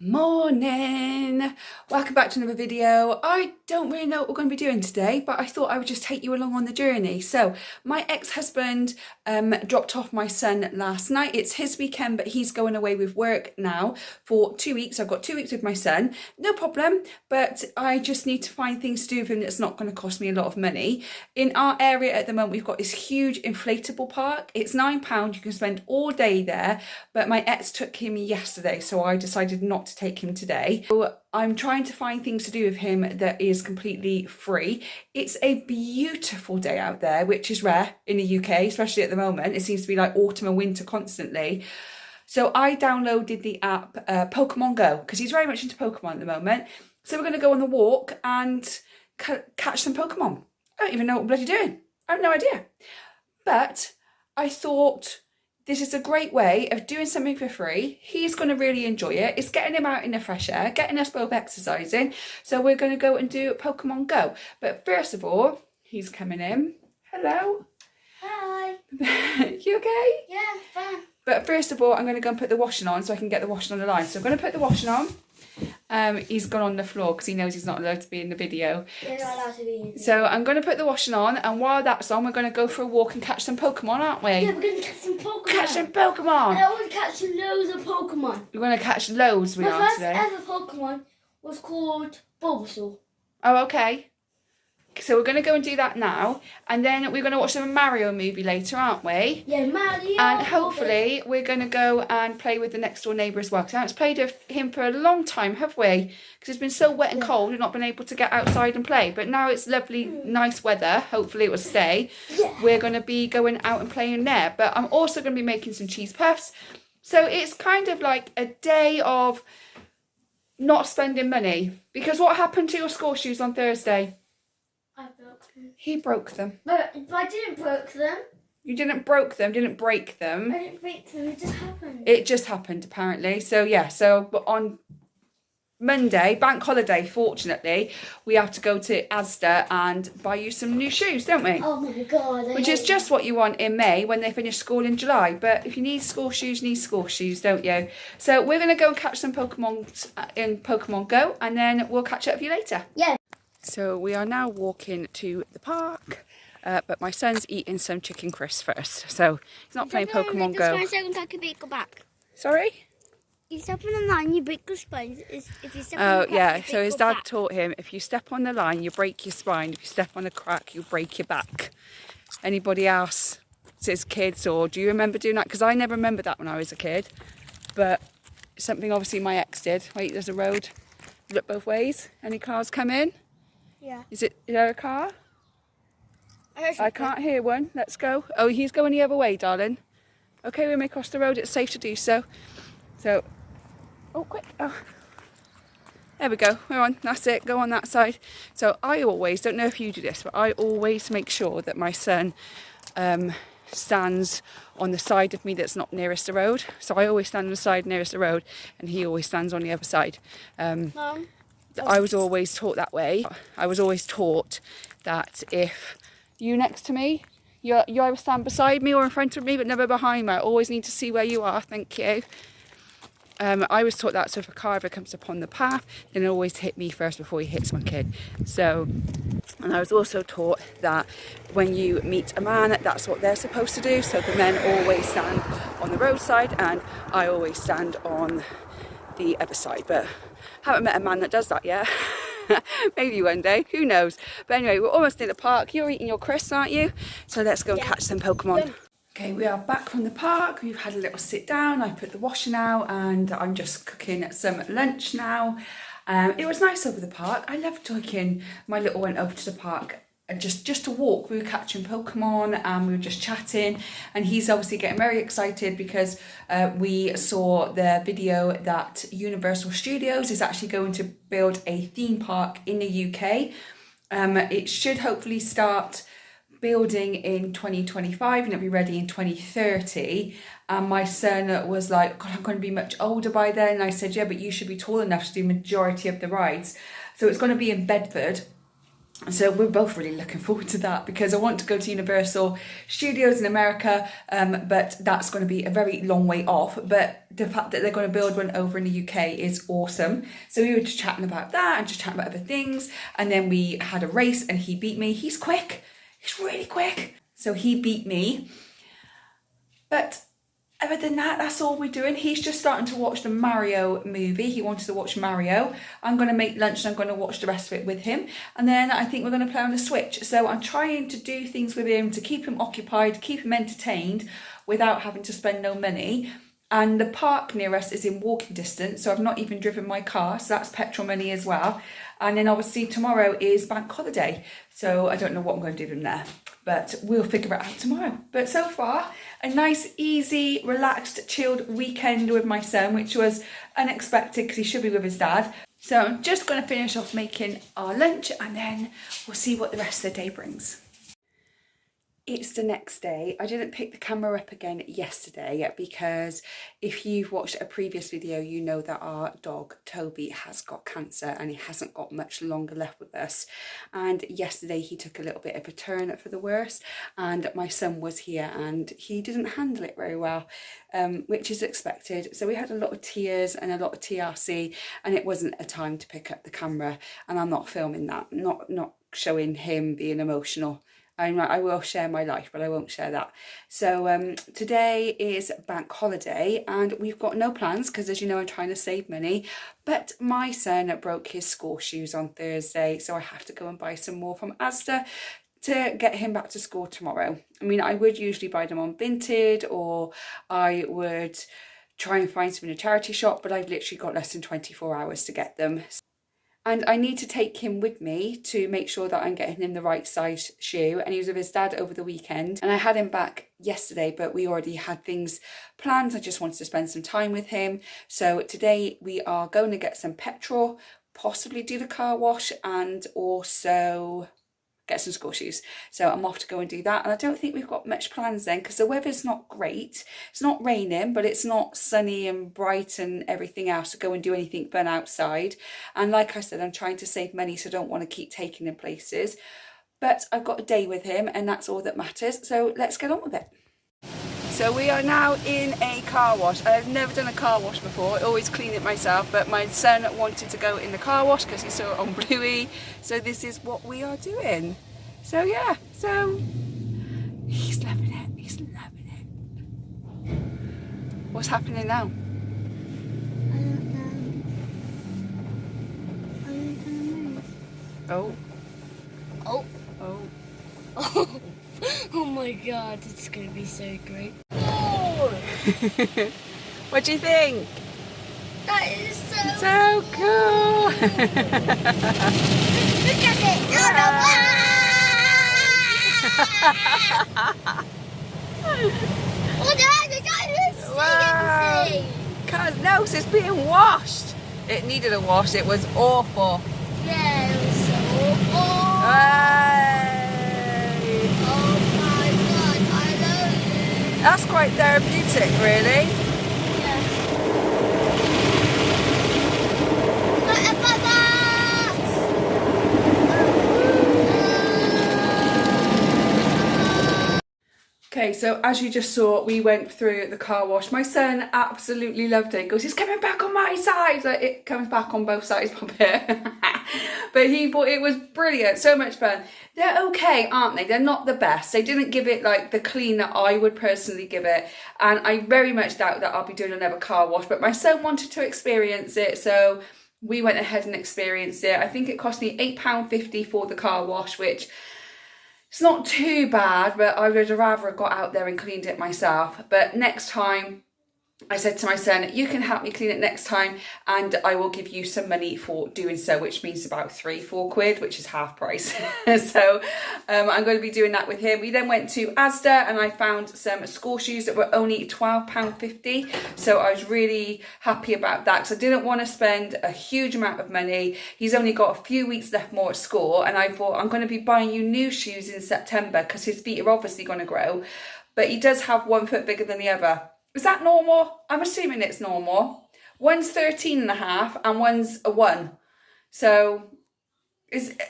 Morning! Welcome back to another video. I don't really know what we're going to be doing today, but I thought I would just take you along on the journey. So my ex-husband dropped off my son last night. It's his weekend, but he's going away with work now for 2 weeks. I've got 2 weeks with my son. No problem, but I just need to find things to do with him that's not going to cost me a lot of money. In our area at the moment, we've got this huge inflatable park. It's £9. You can spend all day there, but my ex took him yesterday, so I decided not to take him today. So I'm trying to find things to do with him that is completely free. It's a beautiful day out there, which is rare in the UK, especially at the moment. It seems to be like autumn and winter constantly. So I downloaded the app Pokemon Go because he's very much into Pokemon at the moment. So we're going to go on the walk and catch some Pokemon. I don't even know what I'm bloody doing. I have no idea. But I thought this is a great way of doing something for free. He's going to really enjoy it. It's getting him out in the fresh air, getting us both exercising. So we're going to go and do Pokemon Go. But first of all, he's coming in. Hello. Hi. You okay? Yeah, fine. But first of all, I'm going to go and put the washing on so I can get the washing on the line. So I'm going to put the washing on. He's gone on the floor because he knows he's not allowed to be in the video. You're not allowed to be in the video. So I'm going to put the washing on, and while that's on, we're going to go for a walk and catch some Pokemon, aren't we? Yeah, we're going to catch some Pokemon. Catch some Pokemon! And I want to catch loads of Pokemon. We're going to catch loads, we My are first today. ever Pokemon was called Bulbasaur. Oh, okay. So we're going to go and do that now, and then we're going to watch the Mario movie later, aren't we? Yeah, Mario. And hopefully we're going to go and play with the next door neighbour as well, because I haven't played with him for a long time, have we? Because it's been so wet and cold, we've not been able to get outside and play. But now it's lovely, nice weather. Hopefully it will stay. Yeah. We're going to be going out and playing there. But I'm also going to be making some cheese puffs. So it's kind of like a day of not spending money. Because what happened to your school shoes on Thursday? I broke them. He broke them. But I didn't break them. You didn't broke them, didn't break them. I didn't break them. It just happened. It just happened, apparently. So, yeah. So, on Monday, bank holiday, fortunately, we have to go to Asda and buy you some new shoes, don't we? Oh, my God. Which is just what you want in May when they finish school in July. But if you need school shoes, don't you? So, we're going to go and catch some Pokemon in Pokemon Go, and then we'll catch up with you later. Yeah. So we are now walking to the park, but my son's eating some chicken crisps first, so he's not playing Pokemon Go. Back. Sorry? You step on the line, you break your spine. If you step on Oh the crack, yeah, you so break his your dad back. taught him, if you step on the line, you break your spine. If you step on a crack, you break your back. Anybody else, as kids, or do you remember doing that? Because I never remember that when I was a kid, but something obviously my ex did. Wait, there's a road. Look both ways. Any cars come in? Yeah. Is there a car? I can't hear one. Let's go. Oh, he's going the other way, darling. Okay, we may cross the road. It's safe to do so. So, oh, quick. Oh. There we go. We're on. That's it. Go on that side. So I always, don't know if you do this, but I always make sure that my son stands on the side of me that's not nearest the road. So I always stand on the side nearest the road, and he always stands on the other side. Mom. I was always taught that way. I was always taught that if you next to me, you either stand beside me or in front of me, but never behind me. I always need to see where you are. Thank you. I was taught that, so if a car ever comes upon the path, then it always hit me first before he hits my kid. So, and I was also taught that when you meet a man, that's what they're supposed to do. So the men always stand on the roadside, and I always stand on the other side. But haven't met a man that does that yet. Maybe one day, who knows. But anyway, we're almost near the park. You're eating your crisps, aren't you? So let's go and catch some Pokemon. Yeah. Okay, we are back from the park. We've had a little sit down. I put the washing out, and I'm just cooking some lunch now. It was nice over the park. I love taking my little one over to the park and just to walk. We were catching Pokemon and we were just chatting, and he's obviously getting very excited because we saw the video that Universal Studios is actually going to build a theme park in the UK. It should hopefully start building in 2025 and it'll be ready in 2030. And my son was like, God, I'm going to be much older by then. And I said, yeah, but you should be tall enough to do majority of the rides. So it's going to be in Bedford. So we're both really looking forward to that because I want to go to Universal Studios in America, but that's going to be a very long way off. But the fact that they're going to build one over in the UK is awesome. So we were just chatting about that and just chatting about other things. And then we had a race and he beat me. He's quick. He's really quick. So he beat me. But other than that, that's all we're doing. He's just starting to watch the Mario movie. He wanted to watch Mario. I'm going to make lunch and I'm going to watch the rest of it with him. And then I think we're going to play on the Switch. So I'm trying to do things with him to keep him occupied, keep him entertained without having to spend no money. And the park near us is in walking distance, so I've not even driven my car, so that's petrol money as well. And then obviously tomorrow is bank holiday, so I don't know what I'm going to do with him there, but we'll figure it out tomorrow. But so far, a nice, easy, relaxed, chilled weekend with my son, which was unexpected because he should be with his dad. So I'm just going to finish off making our lunch and then we'll see what the rest of the day brings. It's the next day. I didn't pick the camera up again yesterday because if you've watched a previous video, you know that our dog Toby has got cancer and he hasn't got much longer left with us. And yesterday he took a little bit of a turn for the worse and my son was here and he didn't handle it very well, which is expected. So we had a lot of tears and a lot of TRC and it wasn't a time to pick up the camera, and I'm not filming that, not showing him being emotional. I will share my life, but I won't share that. So today is bank holiday and we've got no plans because, as you know, I'm trying to save money. But my son broke his school shoes on Thursday, so I have to go and buy some more from Asda to get him back to school tomorrow. I mean, I would usually buy them on Vinted or I would try and find some in a charity shop, but I've literally got less than 24 hours to get them. And I need to take him with me to make sure that I'm getting him the right size shoe. And he was with his dad over the weekend. And I had him back yesterday, but we already had things planned. I just wanted to spend some time with him. So today we are going to get some petrol, possibly do the car wash, and also get some school shoes. So I'm off to go and do that. And I don't think we've got much plans then because the weather's not great. It's not raining, but it's not sunny and bright and everything else to go and do anything fun outside. And like I said, I'm trying to save money, so I don't want to keep taking him places. But I've got a day with him and that's all that matters. So let's get on with it. So we are now in a car wash. I've never done a car wash before. I always clean it myself, but my son wanted to go in the car wash because he saw it on Bluey. So this is what we are doing. So yeah, so he's loving it. He's loving it. What's happening now? I don't know. Are you gonna move? Oh. Oh. Oh. Oh. Oh my god, it's gonna be so great. Oh! What do you think? That is So cool! Look at it! Oh, no. Oh, Dad, the guy is Wow! Cause no, it's being washed. It needed a wash. It was awful. Yeah, it was so awful. Hey. Oh my god, I love it. That's quite therapeutic, really. Yeah. Like a bubble. Okay, so as you just saw, we went through the car wash. My son absolutely loved it. He goes, it's coming back on my side. Like, it comes back on both sides of it. But he thought it was brilliant, so much fun. They're okay, aren't they? They're not the best. They didn't give it like the clean that I would personally give it. And I very much doubt that I'll be doing another car wash. But my son wanted to experience it, so we went ahead and experienced it. I think it cost me £8.50 for the car wash, which it's not too bad, but I would have rather got out there and cleaned it myself. But next time, I said to my son, you can help me clean it next time and I will give you some money for doing so, which means about £3-4 quid, which is half price. So I'm going to be doing that with him. We then went to Asda and I found some school shoes that were only £12.50. So I was really happy about that because I didn't want to spend a huge amount of money. He's only got a few weeks left more at school and I thought I'm going to be buying you new shoes in September because his feet are obviously going to grow. But he does have one foot bigger than the other. Is that normal? I'm assuming it's normal. One's 13 and a half and one's a 1. So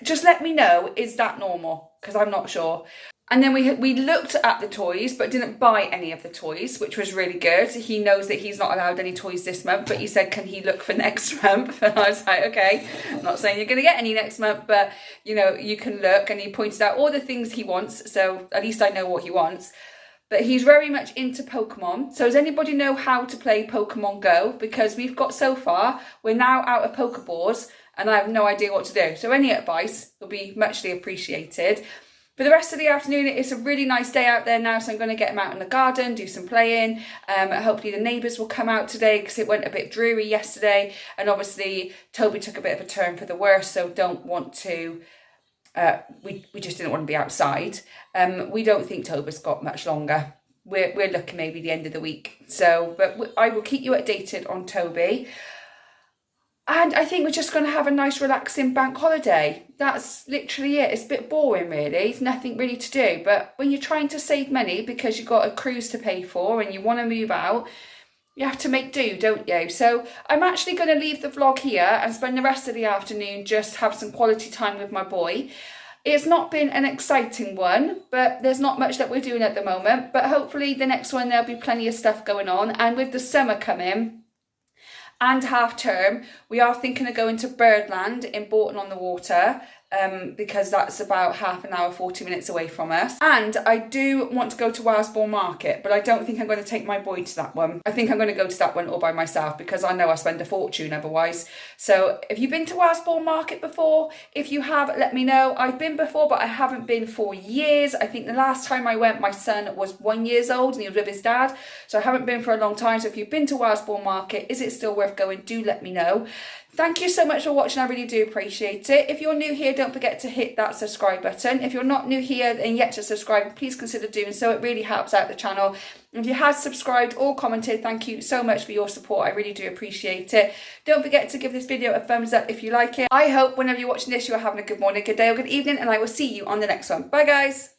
Just let me know, is that normal? Because I'm not sure. And then we looked at the toys, but didn't buy any of the toys, which was really good. He knows that he's not allowed any toys this month, but he said, can he look for next month? And I was like, okay, I'm not saying you're going to get any next month, but, you know, you can look. And he pointed out all the things he wants, so at least I know what he wants. But he's very much into Pokemon. So does anybody know how to play Pokemon Go? Because we've got so far, we're now out of Pokeballs, and I have no idea what to do. So any advice will be muchly appreciated. For the rest of the afternoon, it's a really nice day out there now, so I'm going to get him out in the garden, do some playing. Hopefully the neighbours will come out today because it went a bit dreary yesterday. And obviously Toby took a bit of a turn for the worse, so don't want to... we just didn't want to be outside. We don't think Toby's got much longer. We're looking maybe the end of the week. So, but I will keep you updated on Toby. And I think we're just going to have a nice relaxing bank holiday. That's literally it. It's a bit boring really. It's nothing really to do. But when you're trying to save money because you've got a cruise to pay for and you want to move out, you have to make do, don't you? So I'm actually going to leave the vlog here and spend the rest of the afternoon just have some quality time with my boy. It's not been an exciting one, but there's not much that we're doing at the moment. But hopefully the next one, there'll be plenty of stuff going on. And with the summer coming and half term, we are thinking of going to Birdland in Bourton-on-the-Water, because that's about half an hour, 40 minutes away from us. And I do want to go to Wylesbourne Market, but I don't think I'm going to take my boy to that one. I think I'm going to go to that one all by myself because I know I spend a fortune otherwise. So have you been to Wylesbourne Market before? If you have, let me know. I've been before, but I haven't been for years. I think the last time I went, my son was 1 year old and he was with his dad. So I haven't been for a long time. So if you've been to Wylesbourne Market, is it still worth going? Do let me know. Thank you so much for watching. I really do appreciate it. If you're new here, don't forget to hit that subscribe button. If you're not new here and yet to subscribe, please consider doing so. It really helps out the channel. If you have subscribed or commented, thank you so much for your support. I really do appreciate it. Don't forget to give this video a thumbs up if you like it. I hope whenever you're watching this, you're having a good morning, good day or good evening, and I will see you on the next one. Bye guys.